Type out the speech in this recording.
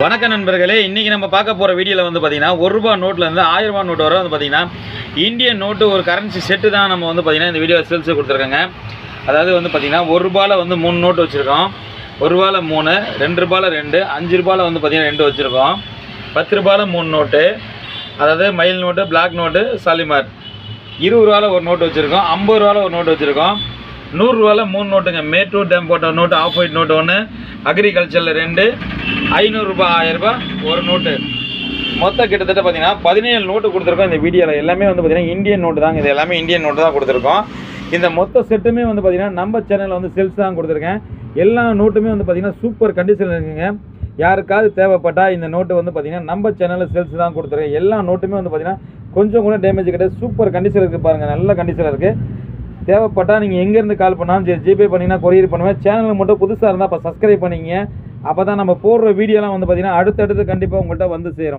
வணக்கம் நண்பர்களே, இன்றைக்கி நம்ம பார்க்க போகிற வீடியோவில் வந்து பார்த்திங்கன்னா ₹1 நோட்லேருந்து ₹1000 நோட்டு வரை வந்து பார்த்திங்கன்னா இந்தியன் நோட்டு ஒரு கரன்சி செட்டு தான் நம்ம வந்து பார்த்திங்கன்னா இந்த வீடியோ சேல்ஸ் கொடுத்துருக்காங்க. அதாவது வந்து பார்த்திங்கன்னா ₹1 வந்து 3 நோட்டு வச்சுருக்கோம். ₹1 3, ₹2 2, ₹5 வந்து பார்த்திங்கன்னா 2 வச்சுருக்கோம். ₹10 3 நோட்டு, அதாவது மயில் நோட்டு, பிளாக் நோட்டு, சாலிமார். ₹20 ஒரு நோட்டு வச்சுருக்கோம். ₹50 ஒரு நோட்டு வச்சுருக்கோம். ₹100 3 நோட்டுங்க. மேட்டூர் டேம் போட்ட நோட்டு, ஆஃப் ஒயிட் நோட்டு 1, அக்ரிகல்ச்சரில் 2, ₹500 ₹1000 ஒரு நோட்டு. மொத்தம் கிட்டத்தட்ட பார்த்தீங்கன்னா 17 நோட்டு கொடுத்துருக்கோம் இந்த வீடியோவில். எல்லாமே வந்து பார்த்தீங்கன்னா இந்தியன் நோட்டு தாங்க. இது எல்லாமே இந்தியன் நோட்டு தான் கொடுத்துருக்கோம். இந்த மொத்த செட்டுமே வந்து பார்த்தீங்கன்னா நம்ம சேனலில் வந்து சேல்ஸ் தான் கொடுத்துருக்கேன். எல்லா நோட்டுமே வந்து பார்த்தீங்கன்னா சூப்பர் கண்டிஷனில் இருக்குங்க. யாருக்காவது தேவைப்பட்டால் இந்த நோட்டு வந்து பார்த்தீங்கன்னா நம்ம சேனலில் சேல்ஸ் தான் கொடுத்துருக்கேன். எல்லா நோட்டுமே வந்து பார்த்தீங்கன்னா கொஞ்சம் கூட டேமேஜ் கிடையாது. சூப்பர் கண்டிஷனில் இருக்குது பாருங்கள், நல்ல கண்டிஷனில் இருக்குது. தேவைப்பட்டால் நீங்கள் எங்கேருந்து கால் பண்ணாலும் சரி, ஜிபே பண்ணிங்கன்னா கொரியர் பண்ணுவேன். சேனலில் மட்டும் புதுசாக இருந்தால் அப்போ சப்ஸ்கிரைப் பண்ணிங்க. அப்போ தான் நம்ம போடுற வீடியோலாம் வந்து பார்த்திங்கன்னா அடுத்தடுத்து கண்டிப்பாக உங்கள்கிட்ட வந்து சேரும்.